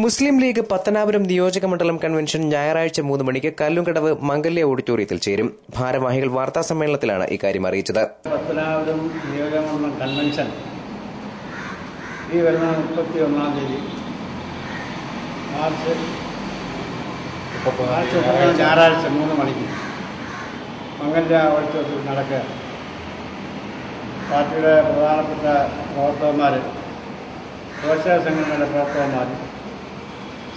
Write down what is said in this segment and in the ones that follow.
മുസ്ലിം league Pathanapuram നിയോജക മണ്ഡലം convention ഞായറാഴ്ച 3 മണിക്ക് കല്ലുംകടവ് മംഗല്യ ഓഡിറ്റോറിയത്തിൽ ചേരും. ഭാരവാഹികൾ വാർത്താസമ്മേളനത്തിലാണ് ഇക്കാര്യം അറിയിച്ചത്. പത്തനാപുരം നിയോജക മണ്ഡലം കൺവെൻഷൻ ഈ വരുന്ന 31-ാം തീയതി മാർച്ച് ഞായറാഴ്ച 3 മണിക്ക് മംഗല്യ ഓഡിറ്റോറിയത്തിൽ നടക്കുക. പാർട്ടിയുടെ പ്രധാനപ്പെട്ട പ്രവർത്തകന്മാർ, സ്വേച്ഛാ സംഘടനയുടെ പ്രവർത്തകന്മാർ,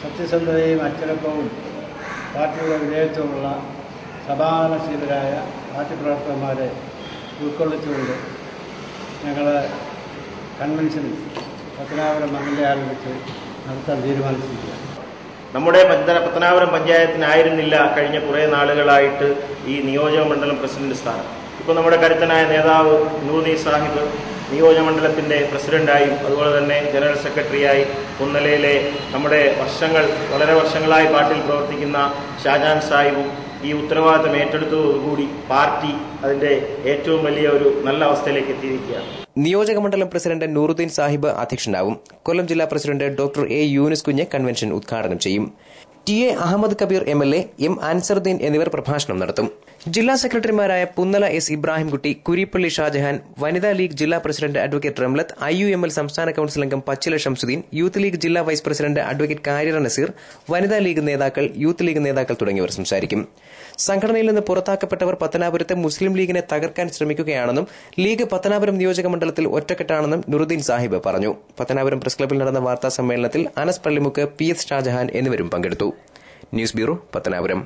സത്യസന്ധതയും അച്ചടക്കവും പാർട്ടിയുടെ വിധേയത്വമുള്ള സമാധാനശീലരായ പാർട്ടി പ്രവർത്തകന്മാരെ ഉൾക്കൊള്ളിച്ചുകൊണ്ട് ഞങ്ങൾ കൺവെൻഷൻ പത്തനാപുരം മംഗല്യയിൽ വെച്ച് നടത്താൻ തീരുമാനിച്ചിരിക്കുകയാണ്. നമ്മുടെ പത്തനാപുരം പഞ്ചായത്തിനായിരുന്നില്ല കഴിഞ്ഞ കുറേ നാളുകളായിട്ട് ഈ നിയോജക മണ്ഡലം പ്രസിഡന്റ് സ്ഥാനം. ഇപ്പോൾ നമ്മുടെ കരുത്തനായ നേതാവ് നൂറുദ്ദീൻ സാഹിബ് നിയോജകമണ്ഡലത്തിൻ്റെ പ്രസിഡന്റായും അതുപോലെ തന്നെ ജനറൽ സെക്രട്ടറിയായി കുന്നലയിലെ നമ്മുടെ വളരെ വർഷങ്ങളായി പാർട്ടിയിൽ പ്രവർത്തിക്കുന്ന ഷാജാൻ സാഹിബും ഈ ഉത്തരവാദിത്തം ഏറ്റെടുത്തതോടുകൂടി പാർട്ടി അതിന്റെ ഏറ്റവും വലിയ ഒരു നല്ല അവസ്ഥയിലേക്ക് എത്തിയിരിക്കുകയാണ്. നിയോജക മണ്ഡലം പ്രസിഡന്റ് നൂറുദ്ദീൻ സാഹിബ് അധ്യക്ഷനാവും. കൊല്ലം ജില്ലാ president doctor A Yunus Kunju convention ഉദ്ഘാടനം ചെയ്യും. T A. Ahmed Kabir MLA, M Ansaruddeen എന്നിവർ പ്രഭാഷണം നടത്തും. ജില്ലാ സെക്രട്ടറിമാരായ പുന്നല S. ഇബ്രാഹിംകുട്ടി, കുരിപ്പള്ളി ഷാജഹാൻ, വനിതാ ലീഗ് ജില്ലാ പ്രസിഡന്റ് അഡ്വക്കേറ്റ് റംലത്ത്, IUML സംസ്ഥാന കൌൺസിൽ അംഗം പച്ചില ഷംസുദ്ദീൻ, യൂത്ത് ലീഗ് ജില്ലാ vice president advocate Karyara Naseer, വനിതാ ലീഗ് നേതാക്കൾ, യൂത്ത് ലീഗ് നേതാക്കൾ തുടങ്ങിയവർ സംസാരിക്കും. സംഘടനയിൽ നിന്ന് പുറത്താക്കപ്പെട്ടവർ പത്തനാപുരത്തെ മുസ്ലിം ലീഗിനെ തകർക്കാൻ ശ്രമിക്കുകയാണെന്നും ലീഗ് പത്തനാപുരം നിയോജക മണ്ഡലത്തിൽ ഒറ്റക്കെട്ടാണെന്നും നൂറുദ്ദീൻ സാഹിബ് പറഞ്ഞു. പത്തനാപുരം പ്രസ് ക്ലബ്ബിൽ നടന്ന വാർത്താ സമ്മേളനത്തിൽ അനസ് പള്ളിമുക്ക്, PS ഷാജഹാൻ എന്നിവരും പങ്കെടുത്തു. News bureau, Pathanapuram.